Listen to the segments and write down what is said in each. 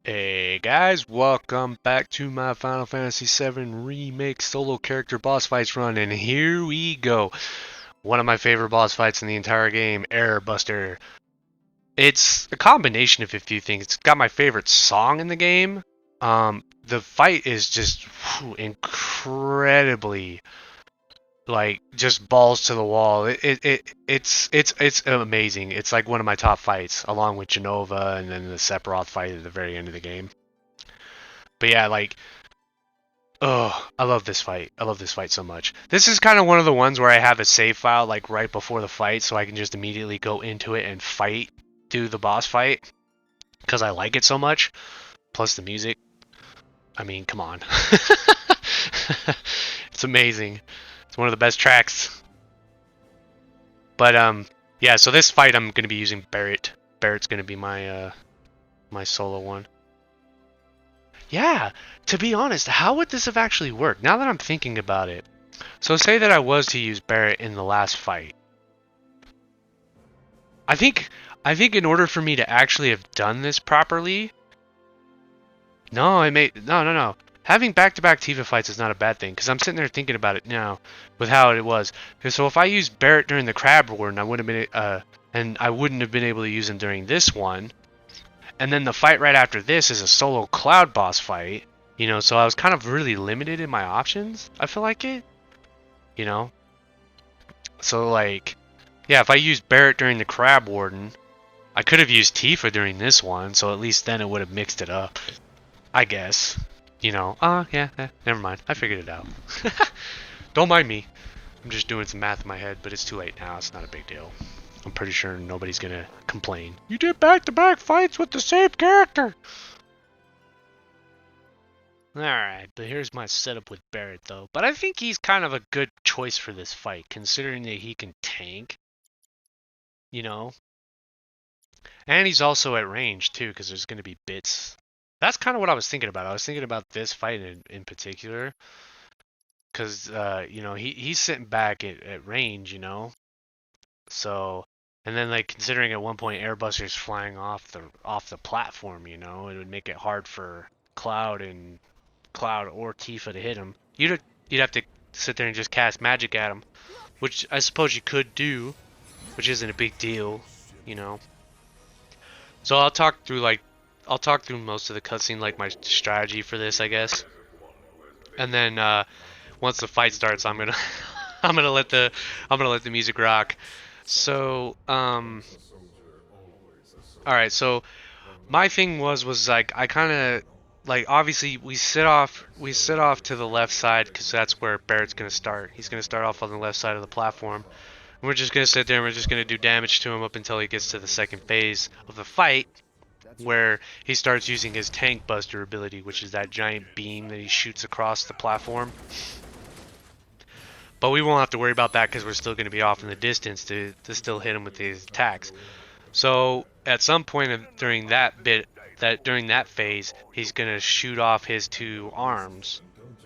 Hey guys, welcome back to my Final Fantasy VII Remake solo character boss fights run, and here we go. One of my favorite boss fights in the entire game, Air Buster. It's a combination of a few things. It's got my favorite song in the game. The fight is just incredibly just balls to the wall. It's amazing. It's like one of my top fights, along with Genova and then the Sephiroth fight at the very end of the game. But yeah, oh, I love this fight. I love this fight so much. This is kind of one of the ones where I have a save file like right before the fight, so I can just immediately go into it and do the boss fight, because I like it so much. Plus the music. I mean, come on. It's amazing. It's one of the best tracks. But yeah. So this fight, I'm gonna be using Barret. Barret's gonna be my solo one. Yeah, to be honest, how would this have actually worked? Now that I'm thinking about it. So say that I was to use Barret in the last fight. I think in order for me to actually have done this properly, no. Having back-to-back Tifa fights is not a bad thing, because I'm sitting there thinking about it now with how it was. So if I used Barret during the Crab Warden, I wouldn't have been able to use him during this one. And then the fight right after this is a solo Cloud boss fight. So I was kind of really limited in my options. I feel like it. You know, so yeah, if I used Barret during the Crab Warden, I could have used Tifa during this one, so at least then it would have mixed it up, I guess. Never mind. I figured it out. Don't mind me. I'm just doing some math in my head, but it's too late now. It's not a big deal. I'm pretty sure nobody's gonna complain. You did back-to-back fights with the same character! Alright, but here's my setup with Barret, though. But I think he's kind of a good choice for this fight, considering that he can tank, you know? And he's also at range, too, because there's going to be bits. That's kind of what I was thinking about. I was thinking about this fight in particular, because, he's sitting back at range, So, and then, considering at one point Airbuster's flying off the platform, it would make it hard for Cloud or Tifa to hit him. You'd have to sit there and just cast magic at him, which I suppose you could do, which isn't a big deal, you know. So I'll talk through most of the cutscene, like my strategy for this, I guess. And then once the fight starts, I'm gonna I'm gonna let the music rock. So all right. So my thing was like I kind of obviously we sit off to the left side because that's where Barret's gonna start. He's gonna start off on the left side of the platform. And we're just gonna sit there and we're just gonna do damage to him up until he gets to the second phase of the fight, where he starts using his Tank Buster ability, which is that giant beam that he shoots across the platform. But we won't have to worry about that because we're still going to be off in the distance to still hit him with these attacks. So at some point during during that phase, he's going to shoot off his two arms.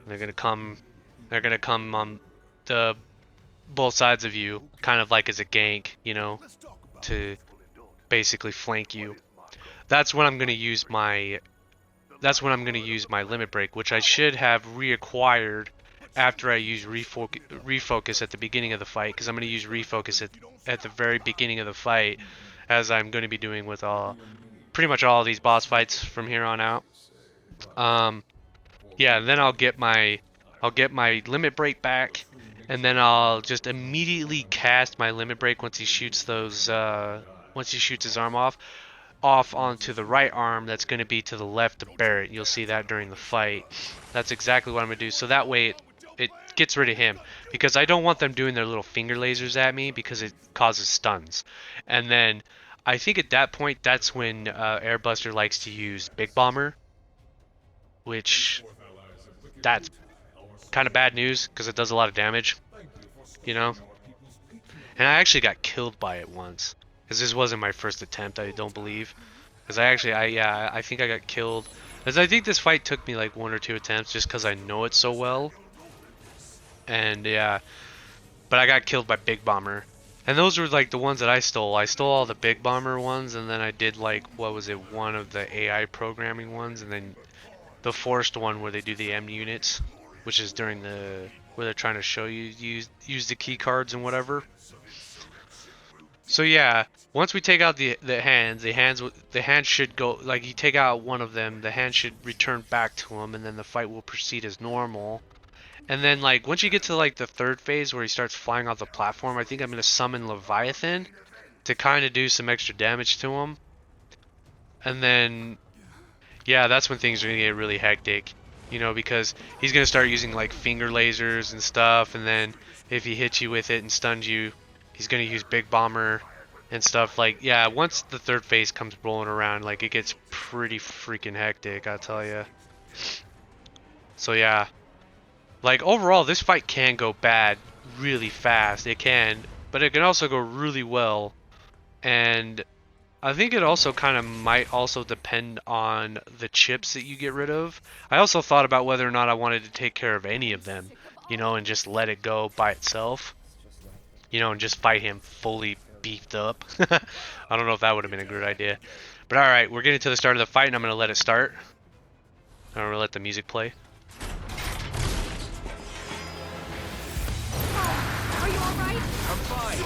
They're going to come on the both sides of you, kind of like as a gank, to basically flank you. That's when I'm going to use my limit break, which I should have reacquired after I use refocus at the beginning of the fight, because I'm going to use refocus at the very beginning of the fight, as I'm going to be doing with pretty much all of these boss fights from here on out. Yeah, then I'll get my limit break back, and then I'll just immediately cast my limit break once he shoots his arm off onto the right arm that's going to be to the left of Barret. You'll see that during the fight. That's exactly what I'm going to do. So that way it gets rid of him, because I don't want them doing their little finger lasers at me, because it causes stuns. And then I think at that point, that's when Airbuster likes to use Big Bomber, which that's kind of bad news because it does a lot of damage, you know? And I actually got killed by it once, because this wasn't my first attempt, I don't believe. Because I think I got killed. Because I think this fight took me like 1 or 2 attempts just because I know it so well. And yeah, but I got killed by Big Bomber. And those were like the ones that I stole. I stole all the big bomber ones, and then I did like, what was it, one of the AI programming ones, and then the forced one where they do the M units, which is during the where they're trying to show you use the key cards and whatever. So yeah, once we take out the hands should go, like, you take out one of them, the hand should return back to him, and then the fight will proceed as normal. And then, like, once you get to like the third phase where he starts flying off the platform, I think I'm gonna summon Leviathan to kind of do some extra damage to him. And then, yeah, that's when things are gonna get really hectic, you know, because he's gonna start using like finger lasers and stuff, and then if he hits you with it and stuns you, he's gonna use big bomber and stuff. Like, yeah, once the third phase comes rolling around, like, it gets pretty freaking hectic, I'll tell you. So yeah, like, overall this fight can go bad really fast, it can, but it can also go really well. And I think it also kind of might also depend on the chips that you get rid of. I also thought about whether or not I wanted to take care of any of them, you know, and just let it go by itself, you know, and just fight him fully beefed up. I don't know if that would have been a good idea. But alright, we're getting to the start of the fight, and I'm going to let it start. I'm going to let the music play. Are you alright? I'm fine.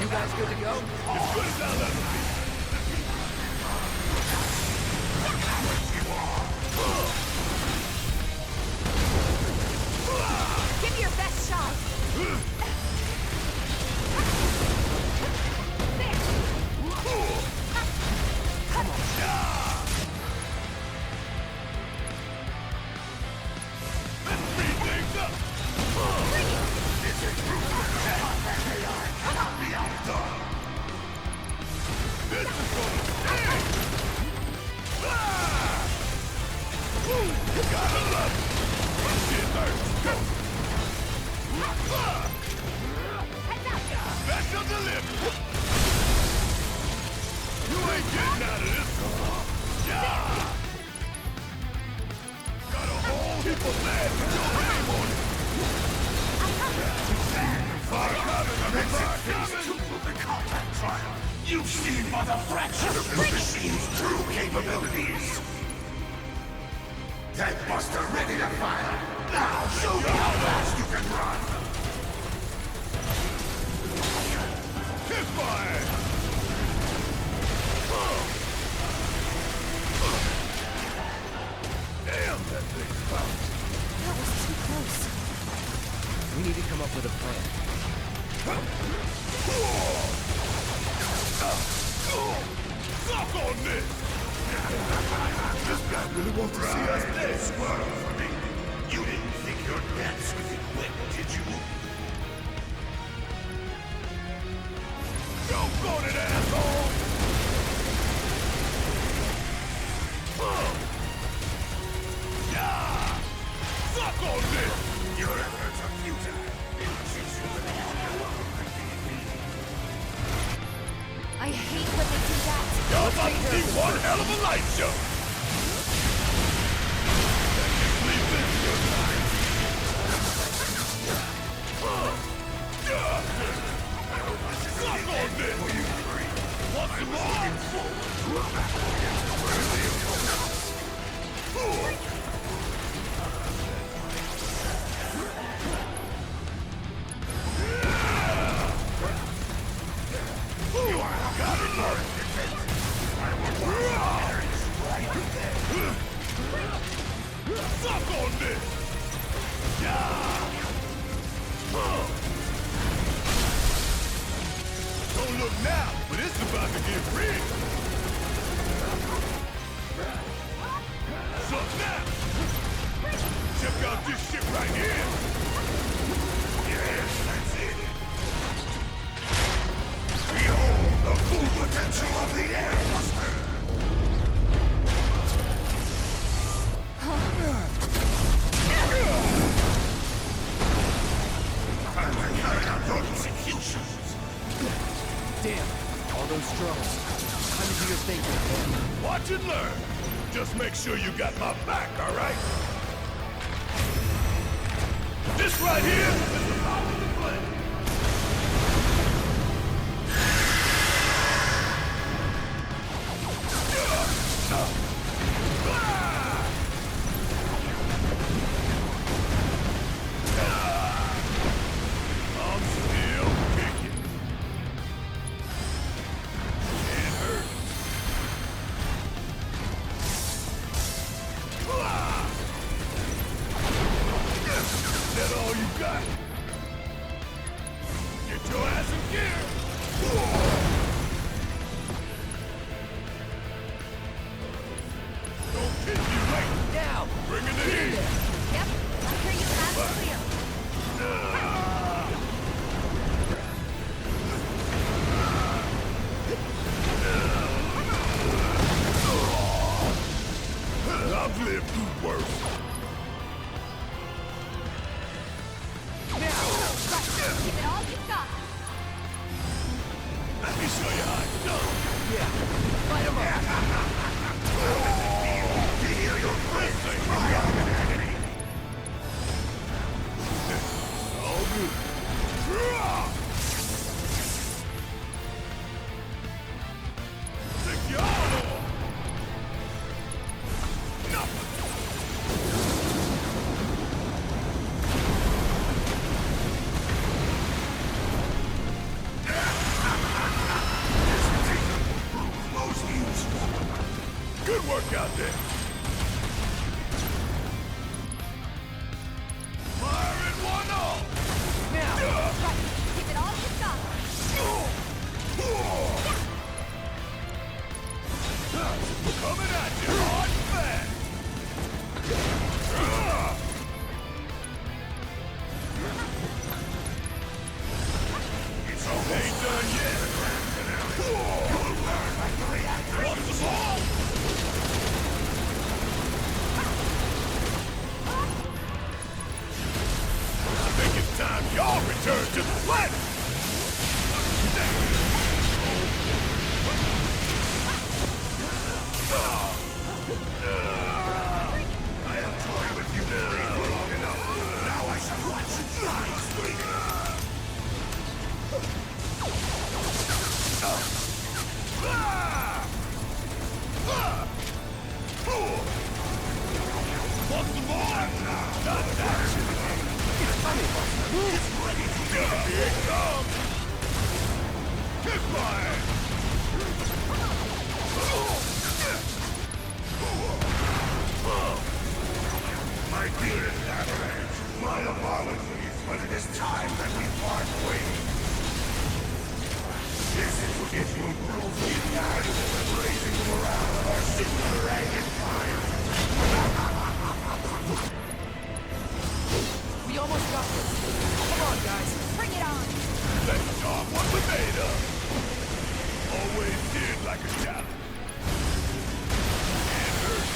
You guys good to go? As good as I'll ever be. Give me your best shot. There. Come on. Let's speed things up. Bring it. This is this is gonna sting. You gotta love it. Special delivery. You ain't getting out of this. Yeah. Got a whole heap of lead with your name on it. Phase 2 of the combat trial. You've seen Mother Fraction of the machine's true capabilities. Deathbuster ready to fire. Now show me how fast you can run. Kiss fire. Damn, that thing's bounced. That was too close. We need to come up with a plan. Suck on this! This guy really wants to see us dead. Squirrel for me. You didn't think your dance was equipped, did you? Don't it, asshole! Yeah! Suck on this! Your efforts are futile. I hate when they do that. You're about to see one hell of a light show! Leave this your time. Suck on this! Want some Suck on this! Don't look now, but it's about to get real. Suck now! Check out this shit right here! Yes, that's it! Behold the full potential of the Air Buster! Time to carry out your executions! Damn, all those drones. Time to do your thing, man. Watch and learn! Just make sure you got my back, alright? This right here is the power of the play! I'm still kicking. Can't hurt. Is that all you got? Get your ass in gear. Don't kill you right Now! Bring it in. Yep, I'll hear you loud and clear. I've lived through worse. Give it all you've got. Let me show you how it's done. Yeah! Light him up! Heal your friends ain't my enemy. All good. Take your arm. Good work out there. Fire it one off. Now! Give it all you've got. Coming at you hard and fast. It's all ain't done yet. What's the ball? I think it's time y'all return to the planet. I have toyed with you for long enough. Now I shall watch you die, What's the ball? Not that shit. It's ready to go. Here it comes. Kick my ass. My dearest Avalanche, my apologies, but it is time that we part ways. This is to get you groovy and nice and raising the morale of our super dragon fire. We almost got this! Come on, guys! Bring it on. Let's talk what we made of. Always did like a challenge. Can't hurt.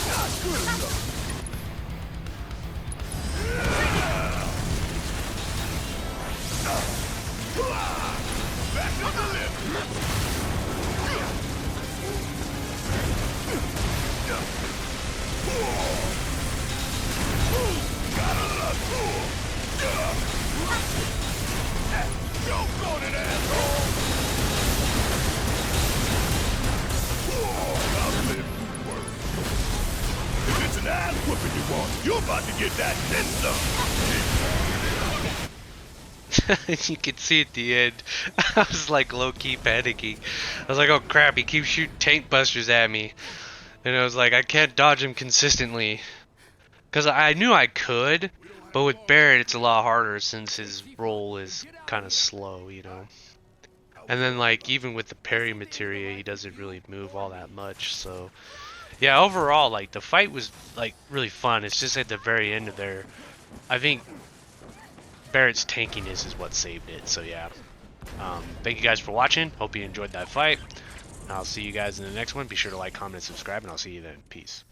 Not good enough. Back to the left. Gotta love Joke on it, asshole! I've lived through worse. If it's an ass whooping you want, you're about to get that then some. You can see at the end, I was like low-key panicking. I was like, oh crap, he keeps shooting tank busters at me. And I was like, I can't dodge him consistently. Because I knew I could, but with Barret it's a lot harder since his roll is kind of slow, you know. And then like, even with the parry materia, he doesn't really move all that much, so... Yeah, overall, like, the fight was, like, really fun. It's just at the very end of there, I think Barret's tankiness is what saved it, so yeah. Thank you guys for watching. Hope you enjoyed that fight. I'll see you guys in the next one. Be sure to like, comment, and subscribe, and I'll see you then. Peace.